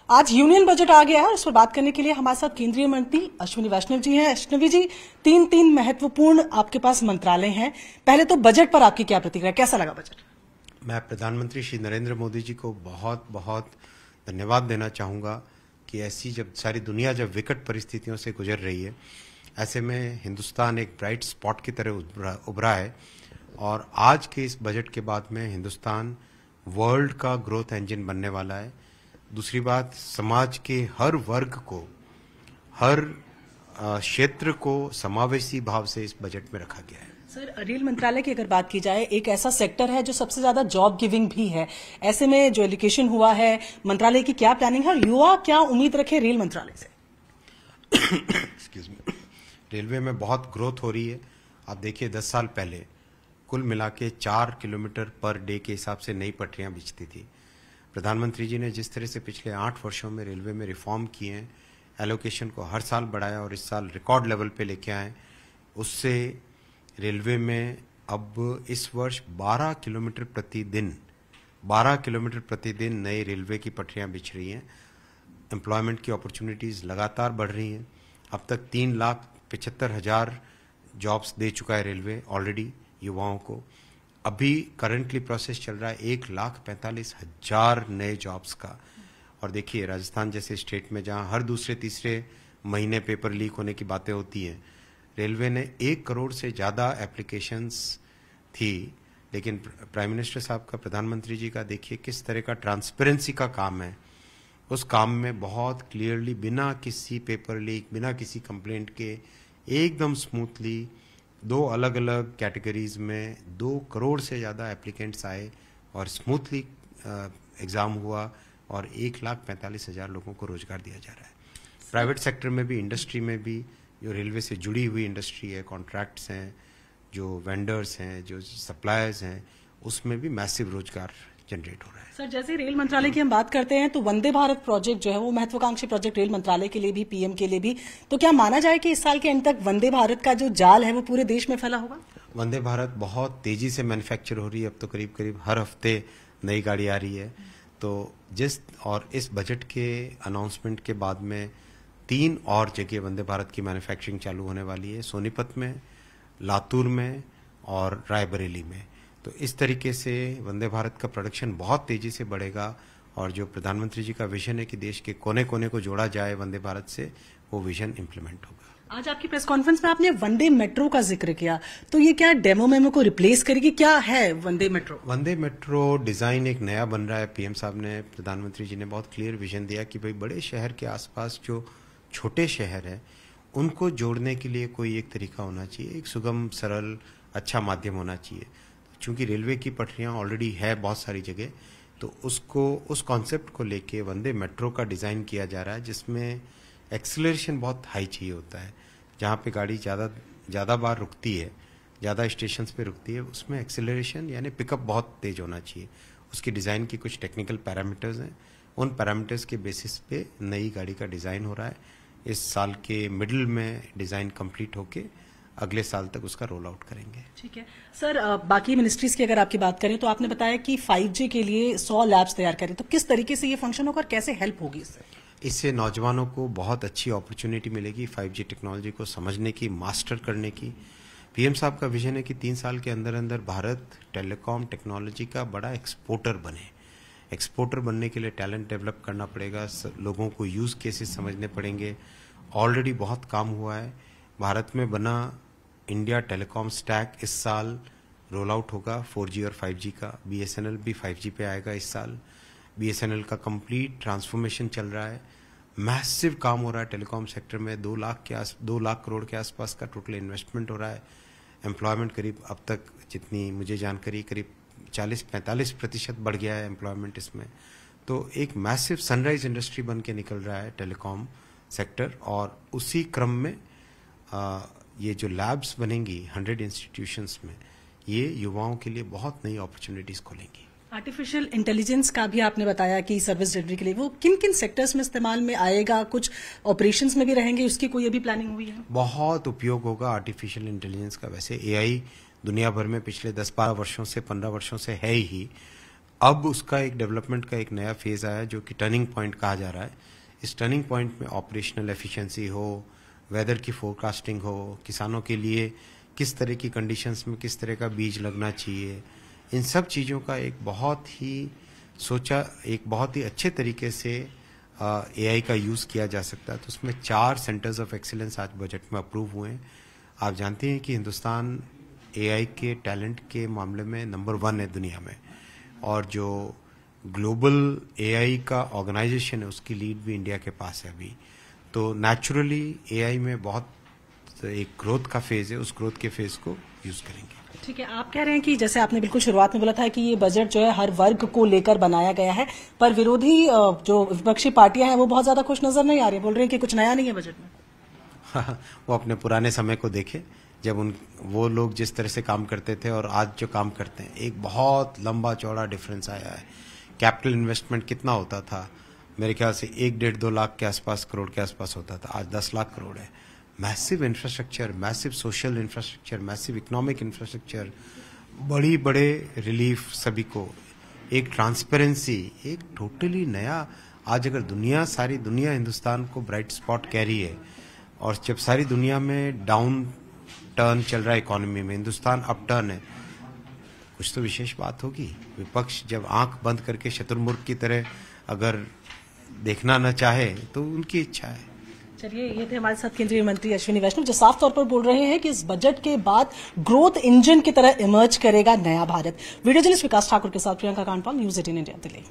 आज union budget आ गया है और उस पर बात करने के लिए हमारे साथ केंद्रीय मंत्री अश्विनी वैष्णव जी हैं। अश्विनी जी, तीन महत्वपूर्ण आपके पास मंत्रालय हैं। पहले तो बजट पर आपकी क्या प्रतिक्रिया, कैसा लगा बजट? मैं प्रधानमंत्री श्री नरेंद्र मोदी जी को बहुत बहुत धन्यवाद देना चाहूँगा कि ऐसी जब सारी दुनिया जब विकट परिस्थितियों से गुजर रही है, ऐसे में हिंदुस्तान एक ब्राइट स्पॉट की तरह उभरा है। और आज के इस बजट के बाद में हिंदुस्तान वर्ल्ड का ग्रोथ इंजन बनने वाला है। दूसरी बात, समाज के हर वर्ग को, हर क्षेत्र को समावेशी भाव से इस बजट में रखा गया है। सर, रेल मंत्रालय की अगर बात की जाए, एक ऐसा सेक्टर है जो सबसे ज्यादा जॉब गिविंग भी है। ऐसे में जो एलोकेशन हुआ है, मंत्रालय की क्या प्लानिंग है? युवा क्या उम्मीद रखे रेल मंत्रालय से? Excuse me. रेलवे में बहुत ग्रोथ हो रही है। आप देखिए, 10 साल पहले कुल मिला के 4 किलोमीटर पर डे के हिसाब से नई पटरियां बिछती थी। प्रधानमंत्री जी ने जिस तरह से पिछले 8 वर्षों में रेलवे में रिफॉर्म किए हैं, एलोकेशन को हर साल बढ़ाया और इस साल रिकॉर्ड लेवल पे लेके आए, उससे रेलवे में अब इस वर्ष 12 किलोमीटर प्रतिदिन नए रेलवे की पटरियां बिछ रही हैं। एम्प्लॉयमेंट की अपॉर्चुनिटीज़ लगातार बढ़ रही हैं। अब तक 3,75,000 जॉब्स दे चुका है रेलवे ऑलरेडी युवाओं को। अभी करंटली प्रोसेस चल रहा है 1,45,000 नए जॉब्स का। और देखिए, राजस्थान जैसे स्टेट में जहां हर दूसरे तीसरे महीने पेपर लीक होने की बातें होती हैं, रेलवे ने 1 करोड़ से ज़्यादा एप्लीकेशंस थी, लेकिन प्राइम मिनिस्टर साहब का, प्रधानमंत्री जी का देखिए किस तरह का ट्रांसपेरेंसी का काम है। उस काम में बहुत क्लियरली, बिना किसी पेपर लीक, बिना किसी कंप्लेंट के, एकदम स्मूथली 2 अलग अलग कैटेगरीज में 2 करोड़ से ज़्यादा एप्लीकेंट्स आए और स्मूथली एग्ज़ाम हुआ और 1,45,000 लोगों को रोजगार दिया जा रहा है। प्राइवेट सेक्टर में भी, इंडस्ट्री में भी, जो रेलवे से जुड़ी हुई इंडस्ट्री है, कॉन्ट्रैक्ट्स हैं, जो वेंडर्स हैं, जो सप्लायर्स हैं, उसमें भी मैसिव रोजगार जनरेट हो रहा है। सर, जैसे रेल मंत्रालय की हम बात करते हैं तो वंदे भारत प्रोजेक्ट जो है वो महत्वाकांक्षी प्रोजेक्ट रेल मंत्रालय के लिए भी, पीएम के लिए भी। तो क्या माना जाए कि इस साल के एंड तक वंदे भारत का जो जाल है वो पूरे देश में फैला होगा? वंदे भारत बहुत तेजी से मैन्युफैक्चर हो रही है। अब तो करीब करीब हर हफ्ते नई गाड़ी आ रही है। तो इस बजट के अनाउंसमेंट के बाद में 3 और जगह वंदे भारत की मैन्युफैक्चरिंग चालू होने वाली है, सोनीपत में, लातूर में और रायबरेली में। तो इस तरीके से वंदे भारत का प्रोडक्शन बहुत तेजी से बढ़ेगा और जो प्रधानमंत्री जी का विजन है कि देश के कोने कोने को जोड़ा जाए वंदे भारत से, वो विजन इम्प्लीमेंट होगा। आज आपकी प्रेस कॉन्फ्रेंस में आपने वंदे मेट्रो का जिक्र किया, तो ये क्या डेमो मेमो को रिप्लेस करेगी? क्या है वंदे मेट्रो? वंदे मेट्रो डिजाइन एक नया बन रहा है। पीएम साहब ने, प्रधानमंत्री जी ने बहुत क्लियर विजन दिया कि भाई बड़े शहर के आसपास जो छोटे शहर हैं उनको जोड़ने के लिए कोई एक तरीका होना चाहिए, एक सुगम, सरल, अच्छा माध्यम होना चाहिए। चूंकि रेलवे की पटरियां ऑलरेडी है बहुत सारी जगह, तो उस कॉन्सेप्ट को लेके वंदे मेट्रो का डिज़ाइन किया जा रहा है, जिसमें एक्सेलरेशन बहुत हाई चाहिए होता है। जहाँ पे गाड़ी ज़्यादा बार रुकती है, ज़्यादा स्टेशंस पे रुकती है, उसमें एक्सेलरेशन यानी पिकअप बहुत तेज होना चाहिए। उसकी डिज़ाइन की कुछ टेक्निकल पैरामीटर्स हैं, उन पैरामीटर्स के बेसिस पे नई गाड़ी का डिज़ाइन हो रहा है। इस साल के मिडिल में डिज़ाइन कंप्लीट होके अगले साल तक उसका रोल आउट करेंगे। ठीक है सर, बाकी मिनिस्ट्रीज की अगर आपकी बात करें तो आपने बताया कि 5G के लिए 100 लैब्स तैयार करें, तो किस तरीके से ये फंक्शन होगा और कैसे हेल्प होगी इससे? इससे नौजवानों को बहुत अच्छी अपॉर्चुनिटी मिलेगी 5G टेक्नोलॉजी को समझने की, मास्टर करने की। पीएम साहब का विजन है कि 3 साल के अंदर अंदर भारत टेलीकॉम टेक्नोलॉजी का बड़ा एक्सपोर्टर बने। एक्सपोर्टर बनने के लिए टैलेंट डेवलप करना पड़ेगा, लोगों को यूज़ केसेस समझने पड़ेंगे। ऑलरेडी बहुत काम हुआ है। भारत में बना इंडिया टेलीकॉम स्टैक इस साल रोल आउट होगा, 4G और 5G का। BSNL भी 5G पे आएगा इस साल। BSNL का कंप्लीट ट्रांसफॉर्मेशन चल रहा है। मैसिव काम हो रहा है टेलीकॉम सेक्टर में। 2 लाख करोड़ के आसपास का टोटल इन्वेस्टमेंट हो रहा है। एम्प्लॉयमेंट करीब, अब तक जितनी मुझे जानकारी, करीब 40-45% बढ़ गया है एम्प्लॉयमेंट इसमें। तो एक मैसिव सनराइज इंडस्ट्री बन के निकल रहा है टेलीकॉम सेक्टर। और उसी क्रम में ये जो लैब्स बनेंगी 100 इंस्टीट्यूशंस में, ये युवाओं के लिए बहुत नई अपॉर्चुनिटीज खोलेंगी। आर्टिफिशियल इंटेलिजेंस का भी आपने बताया कि सर्विस डिलीवरी के लिए वो किन किन सेक्टर्स में इस्तेमाल में आएगा? कुछ ऑपरेशंस में भी रहेंगे, उसकी कोई अभी प्लानिंग हुई है? बहुत उपयोग होगा आर्टिफिशियल इंटेलिजेंस का। वैसे AI दुनिया भर में पिछले 10-12 वर्षों से, 15 वर्षों से है ही। अब उसका एक डेवलपमेंट का एक नया फेज आया जो कि टर्निंग पॉइंट कहा जा रहा है। इस टर्निंग पॉइंट में ऑपरेशनल एफिशिएंसी हो, वेदर की फोरकास्टिंग हो, किसानों के लिए किस तरह की कंडीशंस में किस तरह का बीज लगना चाहिए, इन सब चीज़ों का एक बहुत ही अच्छे तरीके से एआई का यूज़ किया जा सकता है। तो उसमें 4 सेंटर्स ऑफ एक्सीलेंस आज बजट में अप्रूव हुए हैं। आप जानते हैं कि हिंदुस्तान एआई के टैलेंट के मामले में नंबर 1 है दुनिया में, और जो ग्लोबल एआई का ऑर्गेनाइजेशन है उसकी लीड भी इंडिया के पास है अभी। तो नेचुरली एआई में बहुत एक ग्रोथ का फेज है, उस ग्रोथ के फेज को यूज करेंगे। ठीक है, आप कह रहे हैं कि जैसे आपने बिल्कुल शुरुआत में बोला था कि ये बजट जो है हर वर्ग को लेकर बनाया गया है, पर विरोधी जो विपक्षी पार्टियां हैं वो बहुत ज्यादा खुश नजर नहीं आ रही है, बोल रहे हैं कि कुछ नया नहीं है बजट में। वो अपने पुराने समय को देखे, जब वो लोग जिस तरह से काम करते थे और आज जो काम करते हैं, एक बहुत लंबा चौड़ा डिफरेंस आया है। कैपिटल इन्वेस्टमेंट कितना होता था, मेरे ख्याल से 1-1.5-2 लाख के आसपास, करोड़ के आसपास होता था, आज 10 लाख करोड़ है। Massive infrastructure, massive social infrastructure, massive economic infrastructure, बड़े रिलीफ सभी को, एक ट्रांसपेरेंसी, एक टोटली नया। आज अगर सारी दुनिया हिंदुस्तान को ब्राइट स्पॉट कह रही है, और जब सारी दुनिया में डाउन टर्न चल रहा है इकोनॉमी में, हिंदुस्तान अप टर्न है, कुछ तो विशेष बात होगी। विपक्ष जब आंख बंद करके शत्रुमुर्ग की तरह अगर देखना न चाहे तो उनकी इच्छा है। चलिए, ये थे हमारे साथ केंद्रीय मंत्री अश्विनी वैष्णव, जो साफ तौर पर बोल रहे हैं कि इस बजट के बाद ग्रोथ इंजन की तरह इमर्ज करेगा नया भारत। वीडियो जर्नलिस्ट विकास ठाकुर के साथ प्रियंका कांडपाल, न्यूज़ 18 इंडिया, दिल्ली।